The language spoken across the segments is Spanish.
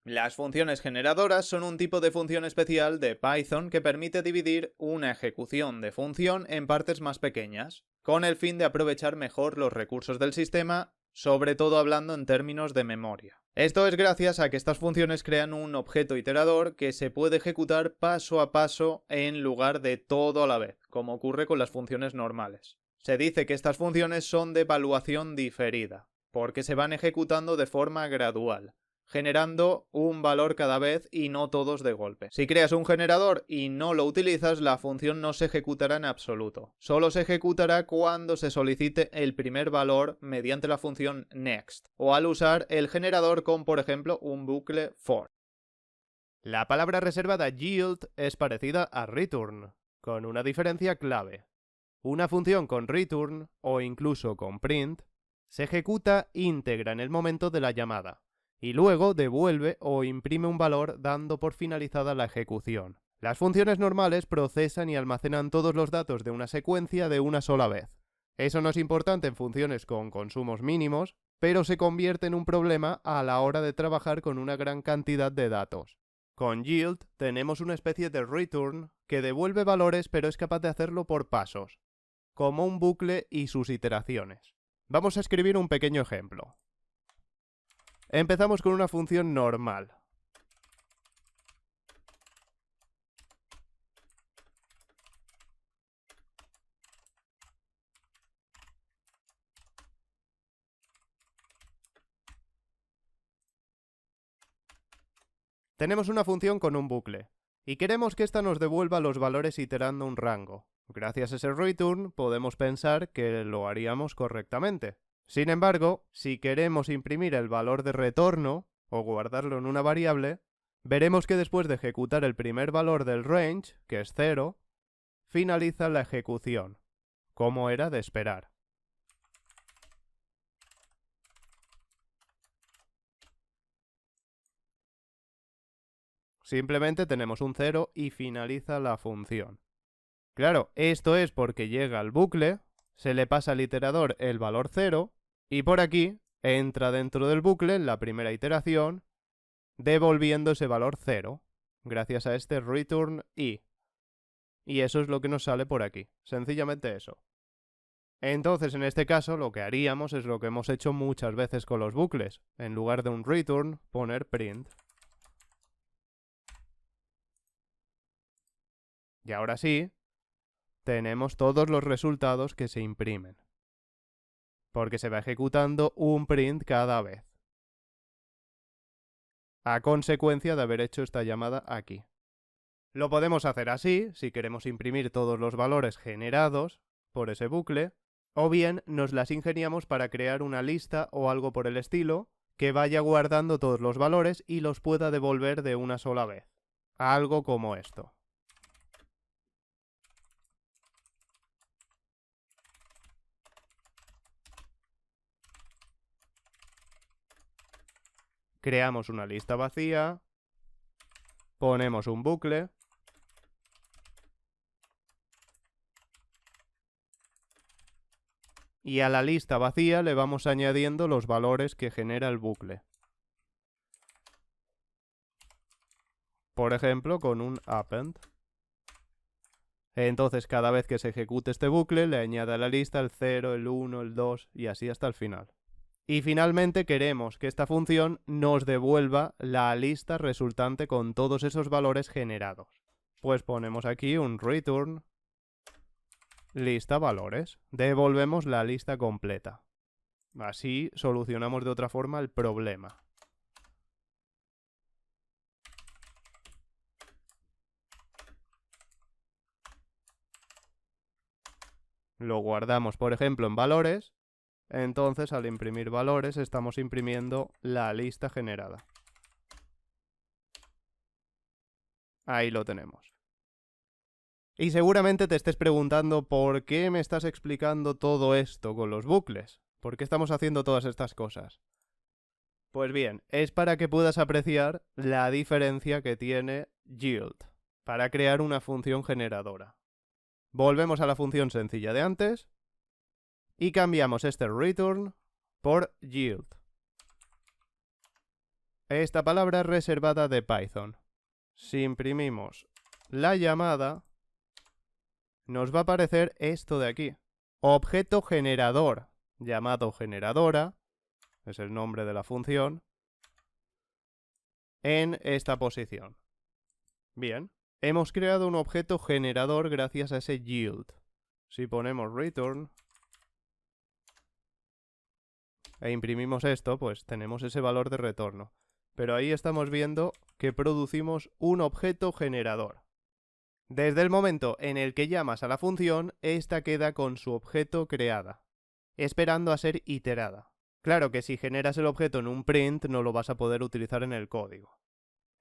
Las funciones generadoras son un tipo de función especial de Python que permite dividir una ejecución de función en partes más pequeñas, con el fin de aprovechar mejor los recursos del sistema, sobre todo hablando en términos de memoria. Esto es gracias a que estas funciones crean un objeto iterador que se puede ejecutar paso a paso en lugar de todo a la vez, como ocurre con las funciones normales. Se dice que estas funciones son de evaluación diferida, porque se van ejecutando de forma gradual, generando un valor cada vez y no todos de golpe. Si creas un generador y no lo utilizas, la función no se ejecutará en absoluto. Solo se ejecutará cuando se solicite el primer valor mediante la función next, o al usar el generador con, por ejemplo, un bucle for. La palabra reservada yield es parecida a return, con una diferencia clave. Una función con return, o incluso con print, se ejecuta íntegra en el momento de la llamada, y luego devuelve o imprime un valor dando por finalizada la ejecución. Las funciones normales procesan y almacenan todos los datos de una secuencia de una sola vez. Eso no es importante en funciones con consumos mínimos, pero se convierte en un problema a la hora de trabajar con una gran cantidad de datos. Con yield tenemos una especie de return que devuelve valores pero es capaz de hacerlo por pasos, como un bucle y sus iteraciones. Vamos a escribir un pequeño ejemplo. Empezamos con una función normal. Tenemos una función con un bucle, y queremos que ésta nos devuelva los valores iterando un rango. Gracias a ese return podemos pensar que lo haríamos correctamente. Sin embargo, si queremos imprimir el valor de retorno, o guardarlo en una variable, veremos que después de ejecutar el primer valor del range, que es 0, finaliza la ejecución, como era de esperar. Simplemente tenemos un 0 y finaliza la función. Claro, esto es porque llega al bucle, se le pasa al iterador el valor 0, y por aquí entra dentro del bucle en la primera iteración, devolviendo ese valor 0, gracias a este return i. Y eso es lo que nos sale por aquí, sencillamente eso. Entonces, en este caso, lo que haríamos es lo que hemos hecho muchas veces con los bucles. En lugar de un return, poner print. Y ahora sí, tenemos todos los resultados que se imprimen, porque se va ejecutando un print cada vez, a consecuencia de haber hecho esta llamada aquí. Lo podemos hacer así, si queremos imprimir todos los valores generados por ese bucle, o bien nos las ingeniamos para crear una lista o algo por el estilo, que vaya guardando todos los valores y los pueda devolver de una sola vez. Algo como esto. Creamos una lista vacía, ponemos un bucle, y a la lista vacía le vamos añadiendo los valores que genera el bucle. Por ejemplo, con un append. Entonces, cada vez que se ejecute este bucle, le añade a la lista el 0, el 1, el 2 y así hasta el final. Y finalmente queremos que esta función nos devuelva la lista resultante con todos esos valores generados. Pues ponemos aquí un return lista valores. Devolvemos la lista completa. Así solucionamos de otra forma el problema. Lo guardamos, por ejemplo, en valores. Entonces, al imprimir valores, estamos imprimiendo la lista generada. Ahí lo tenemos. Y seguramente te estés preguntando por qué me estás explicando todo esto con los bucles. ¿Por qué estamos haciendo todas estas cosas? Pues bien, es para que puedas apreciar la diferencia que tiene yield para crear una función generadora. Volvemos a la función sencilla de antes y cambiamos este return por yield. esta palabra reservada de Python. Si imprimimos la llamada, nos va a aparecer esto de aquí. Objeto generador, llamado generadora, es el nombre de la función, en esta posición. Bien, hemos creado un objeto generador gracias a ese yield. Si ponemos return e imprimimos esto, pues tenemos ese valor de retorno. Pero ahí estamos viendo que producimos un objeto generador. Desde el momento en el que llamas a la función, esta queda con su objeto creada, esperando a ser iterada. Claro que si generas el objeto en un print no lo vas a poder utilizar en el código.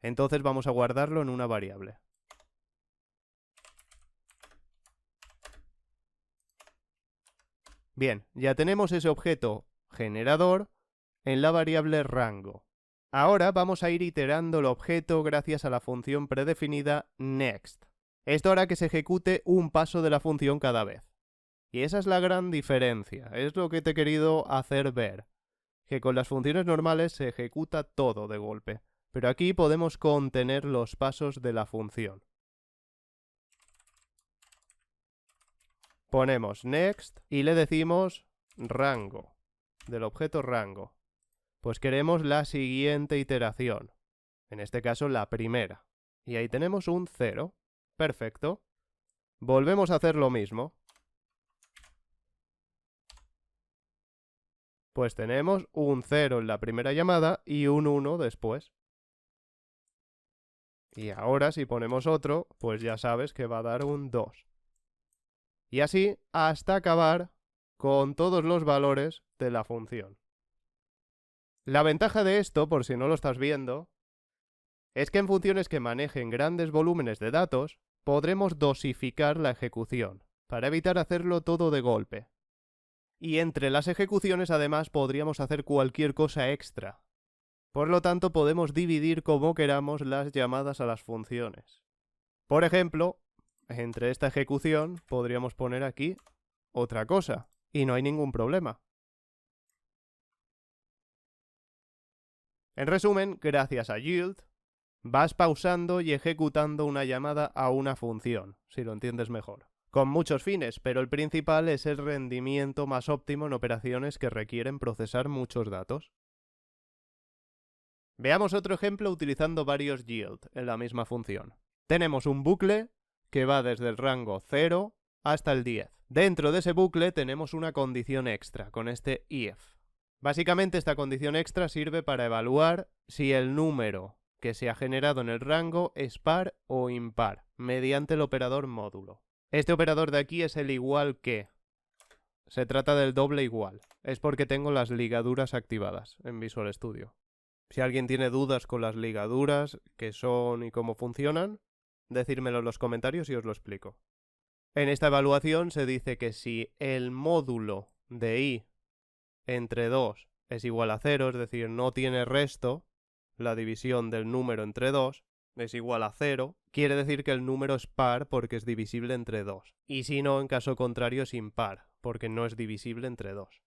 Entonces vamos a guardarlo en una variable. Bien, ya tenemos ese objeto generador en la variable rango. Ahora vamos a ir iterando el objeto gracias a la función predefinida next. Esto hará que se ejecute un paso de la función cada vez. Y esa es la gran diferencia, es lo que te he querido hacer ver. Que con las funciones normales se ejecuta todo de golpe, pero aquí podemos contener los pasos de la función. Ponemos next y le decimos rango, del objeto rango. Pues queremos la siguiente iteración, en este caso la primera. Y ahí tenemos un 0. Perfecto. Volvemos a hacer lo mismo. Pues tenemos un 0 en la primera llamada y un 1 después. Y ahora si ponemos otro, pues ya sabes que va a dar un 2. Y así hasta acabar con todos los valores de la función. La ventaja de esto, por si no lo estás viendo, es que en funciones que manejen grandes volúmenes de datos, podremos dosificar la ejecución, para evitar hacerlo todo de golpe. Y entre las ejecuciones además podríamos hacer cualquier cosa extra. Por lo tanto, podemos dividir como queramos las llamadas a las funciones. Por ejemplo, entre esta ejecución podríamos poner aquí otra cosa, y no hay ningún problema. En resumen, gracias a yield, vas pausando y ejecutando una llamada a una función, si lo entiendes mejor. Con muchos fines, pero el principal es el rendimiento más óptimo en operaciones que requieren procesar muchos datos. Veamos otro ejemplo utilizando varios yield en la misma función. Tenemos un bucle que va desde el rango 0 hasta el 10. Dentro de ese bucle tenemos una condición extra con este if. Básicamente esta condición extra sirve para evaluar si el número que se ha generado en el rango es par o impar, mediante el operador módulo. Este operador de aquí es el igual que. Se trata del doble igual. Es porque tengo las ligaduras activadas en Visual Studio. Si alguien tiene dudas con las ligaduras, qué son y cómo funcionan, decírmelo en los comentarios y os lo explico. En esta evaluación se dice que si el módulo de i entre 2 es igual a 0, es decir, no tiene resto, la división del número entre 2 es igual a 0, quiere decir que el número es par porque es divisible entre 2. Y si no, en caso contrario es impar, porque no es divisible entre 2.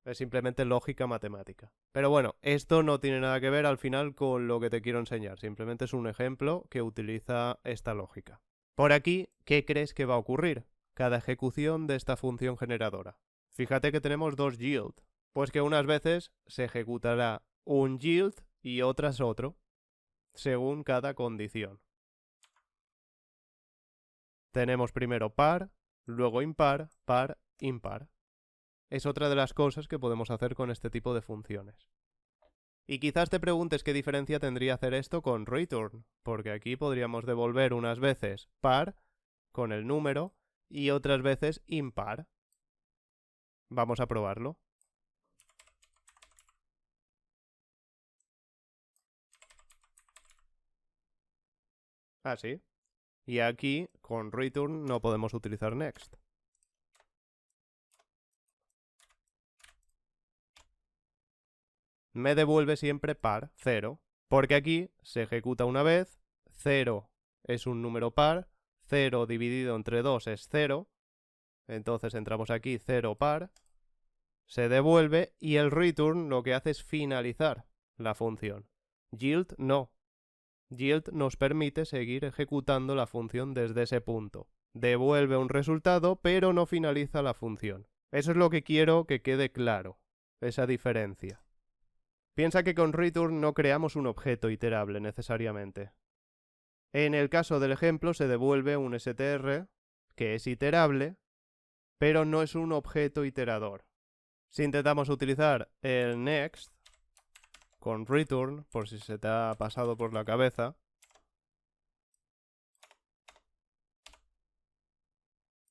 Es simplemente lógica matemática. Pero bueno, esto no tiene nada que ver al final con lo que te quiero enseñar. Simplemente es un ejemplo que utiliza esta lógica. Por aquí, ¿qué crees que va a ocurrir? Cada ejecución de esta función generadora. Fíjate que tenemos dos yield. Pues que unas veces se ejecutará un yield y otras otro, según cada condición. Tenemos primero par, luego impar, par, impar. Es otra de las cosas que podemos hacer con este tipo de funciones. Y quizás te preguntes qué diferencia tendría hacer esto con return, porque aquí podríamos devolver unas veces par con el número y otras veces impar. Vamos a probarlo. Así. Y aquí con return no podemos utilizar next. Me devuelve siempre par, 0, porque aquí se ejecuta una vez, 0 es un número par, 0 dividido entre 2 es 0, entonces entramos aquí 0 par, se devuelve y el return lo que hace es finalizar la función. Yield no. Yield nos permite seguir ejecutando la función desde ese punto. Devuelve un resultado, pero no finaliza la función. Eso es lo que quiero que quede claro, esa diferencia. Piensa que con return no creamos un objeto iterable necesariamente. En el caso del ejemplo se devuelve un str que es iterable, pero no es un objeto iterador. Si intentamos utilizar el next con return, por si se te ha pasado por la cabeza,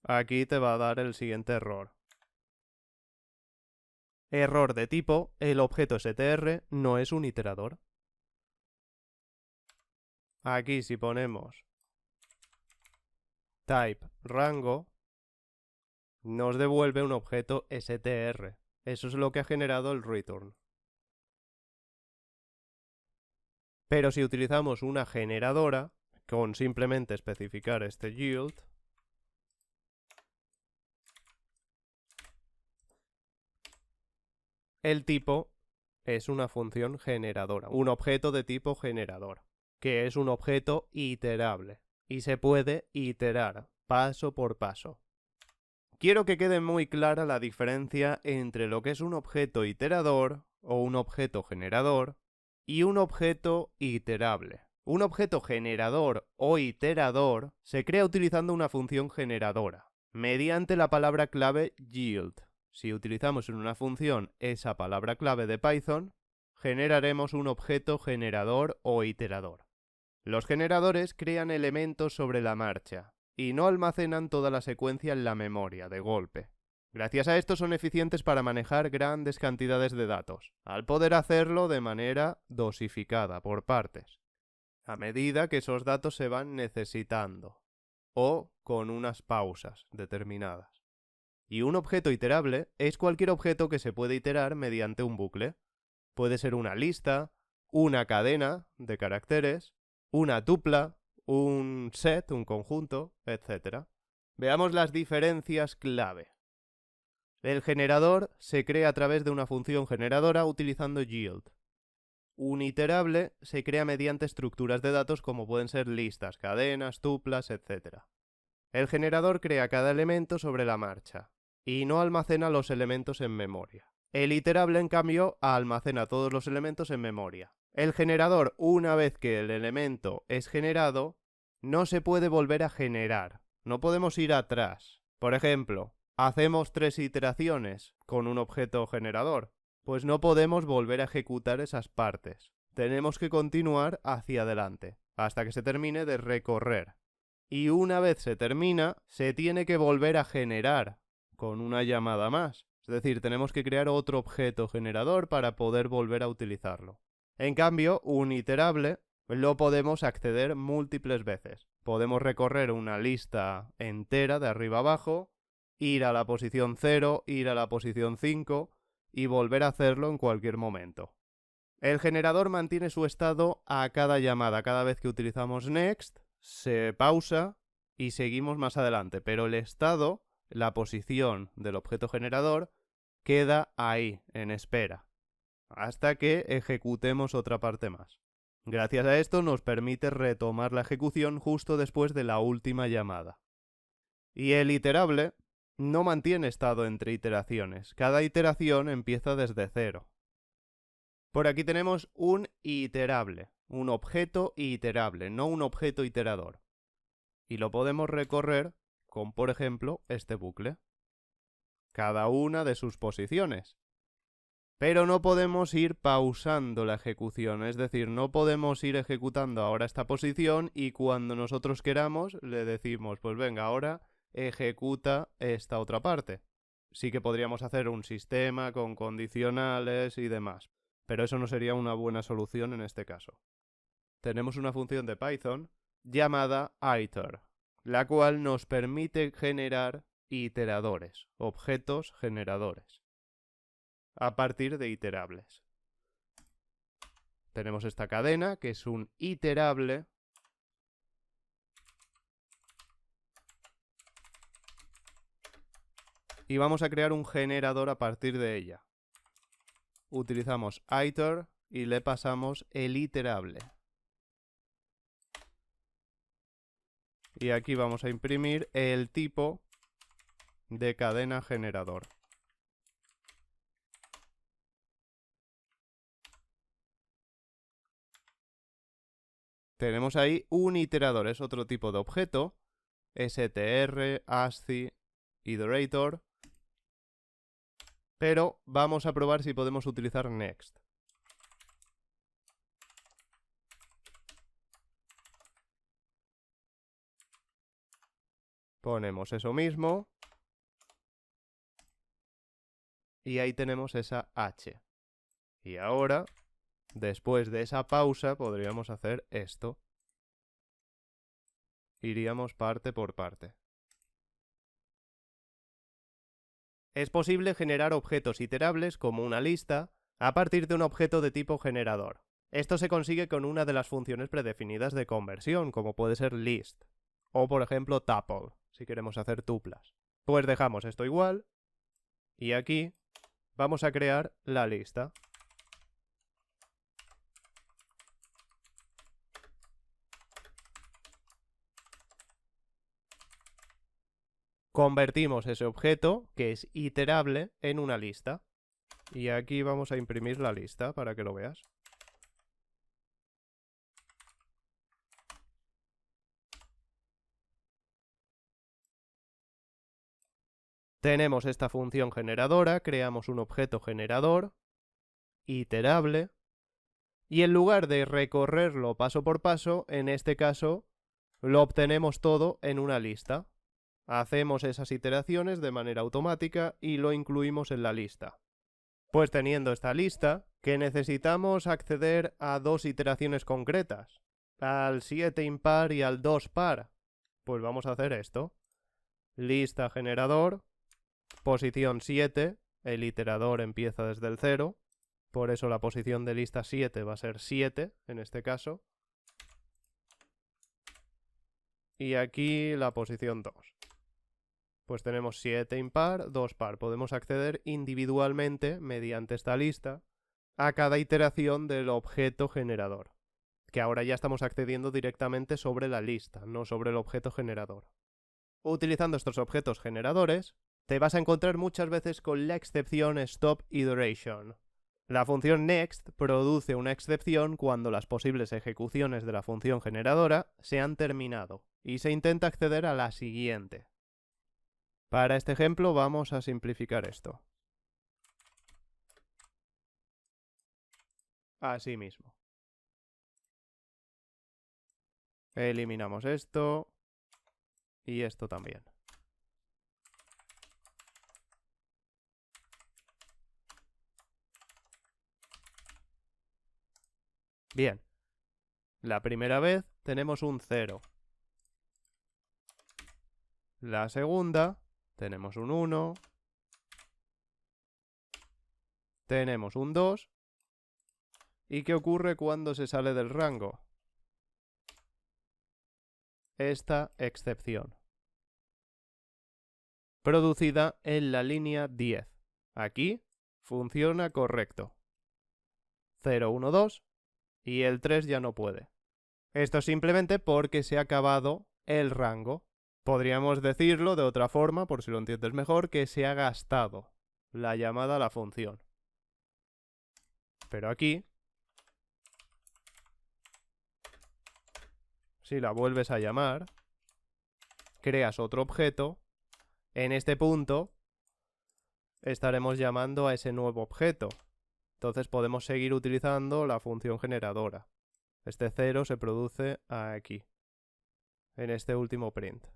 aquí te va a dar el siguiente error. Error de tipo, el objeto str no es un iterador. Aquí si ponemos type rango, nos devuelve un objeto str. Eso es lo que ha generado el return. Pero si utilizamos una generadora, con simplemente especificar este yield, el tipo es una función generadora, un objeto de tipo generador, que es un objeto iterable y se puede iterar paso por paso. Quiero que quede muy clara la diferencia entre lo que es un objeto iterador o un objeto generador y un objeto iterable. Un objeto generador o iterador se crea utilizando una función generadora, mediante la palabra clave yield. Si utilizamos en una función esa palabra clave de Python, generaremos un objeto generador o iterador. Los generadores crean elementos sobre la marcha y no almacenan toda la secuencia en la memoria de golpe. Gracias a esto son eficientes para manejar grandes cantidades de datos, al poder hacerlo de manera dosificada por partes, a medida que esos datos se van necesitando, o con unas pausas determinadas. Y un objeto iterable es cualquier objeto que se puede iterar mediante un bucle. Puede ser una lista, una cadena de caracteres, una tupla, un set, un conjunto, etc. Veamos las diferencias clave. El generador se crea a través de una función generadora utilizando yield. Un iterable se crea mediante estructuras de datos como pueden ser listas, cadenas, tuplas, etc. El generador crea cada elemento sobre la marcha y no almacena los elementos en memoria. El iterable, en cambio, almacena todos los elementos en memoria. El generador, una vez que el elemento es generado, no se puede volver a generar. No podemos ir atrás. Por ejemplo, hacemos 3 iteraciones con un objeto generador, pues no podemos volver a ejecutar esas partes. Tenemos que continuar hacia adelante, hasta que se termine de recorrer. Y una vez se termina, se tiene que volver a generar con una llamada más. Es decir, tenemos que crear otro objeto generador para poder volver a utilizarlo. En cambio, un iterable lo podemos acceder múltiples veces. Podemos recorrer una lista entera de arriba abajo, ir a la posición 0, ir a la posición 5 y volver a hacerlo en cualquier momento. El generador mantiene su estado a cada llamada. Cada vez que utilizamos next, se pausa y seguimos más adelante, pero el estado, la posición del objeto generador, queda ahí, en espera, hasta que ejecutemos otra parte más. Gracias a esto nos permite retomar la ejecución justo después de la última llamada. Y el iterable no mantiene estado entre iteraciones. Cada iteración empieza desde cero. Por aquí tenemos un iterable, un objeto iterable, no un objeto iterador. Y lo podemos recorrer con, por ejemplo, este bucle. Cada una de sus posiciones. Pero no podemos ir pausando la ejecución, es decir, no podemos ir ejecutando ahora esta posición y cuando nosotros queramos le decimos, pues venga, ahora ejecuta esta otra parte. Sí que podríamos hacer un sistema con condicionales y demás, pero eso no sería una buena solución en este caso. Tenemos una función de Python llamada iter, la cual nos permite generar iteradores, objetos generadores, a partir de iterables. Tenemos esta cadena que es un iterable y vamos a crear un generador a partir de ella. Utilizamos iter y le pasamos el iterable. Y aquí vamos a imprimir el tipo de cadena generador. Tenemos ahí un iterador, es otro tipo de objeto, str, ascii, iterator, pero vamos a probar si podemos utilizar next. Ponemos eso mismo. Y ahí tenemos esa h. Y ahora, después de esa pausa, podríamos hacer esto. Iríamos parte por parte. Es posible generar objetos iterables como una lista a partir de un objeto de tipo generador. Esto se consigue con una de las funciones predefinidas de conversión, como puede ser list, o por ejemplo tuple, si queremos hacer tuplas. Pues dejamos esto igual, y aquí vamos a crear la lista. Convertimos ese objeto, que es iterable, en una lista. Y aquí vamos a imprimir la lista para que lo veas. Tenemos esta función generadora, creamos un objeto generador, iterable, y en lugar de recorrerlo paso por paso, en este caso lo obtenemos todo en una lista. Hacemos esas iteraciones de manera automática y lo incluimos en la lista. Pues teniendo esta lista, que necesitamos acceder a dos iteraciones concretas, al 7 impar y al 2 par, pues vamos a hacer esto. Lista generador, posición 7, el iterador empieza desde el 0, por eso la posición de lista 7 va a ser 7 en este caso. Y aquí la posición 2. Pues tenemos 7 impar, 2 par. Podemos acceder individualmente, mediante esta lista, a cada iteración del objeto generador. Que ahora ya estamos accediendo directamente sobre la lista, no sobre el objeto generador. Utilizando estos objetos generadores, te vas a encontrar muchas veces con la excepción stop iteration. La función next produce una excepción cuando las posibles ejecuciones de la función generadora se han terminado y se intenta acceder a la siguiente. Para este ejemplo vamos a simplificar esto. Así mismo. Eliminamos esto y esto también. Bien. La primera vez tenemos un 0. La segunda tenemos un 1. Tenemos un 2. ¿Y qué ocurre cuando se sale del rango? Esta excepción. Producida en la línea 10. Aquí funciona correcto. 0, 1, 2 y el 3 ya no puede. Esto es simplemente porque se ha acabado el rango. Podríamos decirlo de otra forma, por si lo entiendes mejor, que se ha gastado la llamada a la función. Pero aquí, si la vuelves a llamar, creas otro objeto. En este punto estaremos llamando a ese nuevo objeto. Entonces podemos seguir utilizando la función generadora. Este 0 se produce aquí, en este último print.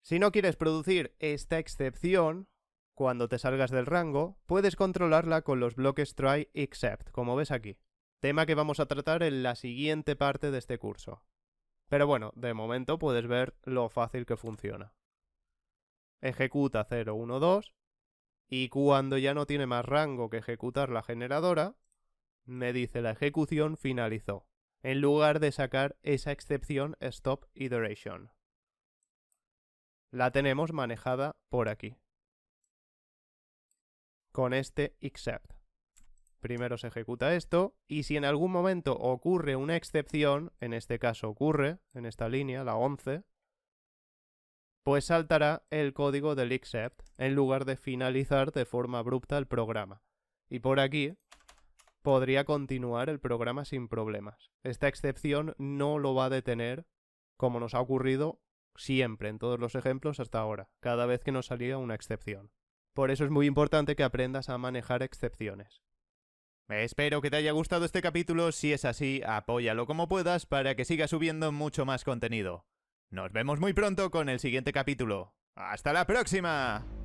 Si no quieres producir esta excepción, cuando te salgas del rango, puedes controlarla con los bloques try except, como ves aquí. Tema que vamos a tratar en la siguiente parte de este curso. Pero bueno, de momento puedes ver lo fácil que funciona. Ejecuta 0, 1, 2 y cuando ya no tiene más rango que ejecutar la generadora, me dice la ejecución finalizó, en lugar de sacar esa excepción stop iteration. La tenemos manejada por aquí, con este except. Primero se ejecuta esto, y si en algún momento ocurre una excepción, en este caso ocurre, en esta línea, la 11, pues saltará el código del except, en lugar de finalizar de forma abrupta el programa. Y por aquí podría continuar el programa sin problemas. Esta excepción no lo va a detener, como nos ha ocurrido siempre en todos los ejemplos hasta ahora, cada vez que nos salía una excepción. Por eso es muy importante que aprendas a manejar excepciones. Espero que te haya gustado este capítulo. Si es así, apóyalo como puedas para que siga subiendo mucho más contenido. Nos vemos muy pronto con el siguiente capítulo. ¡Hasta la próxima!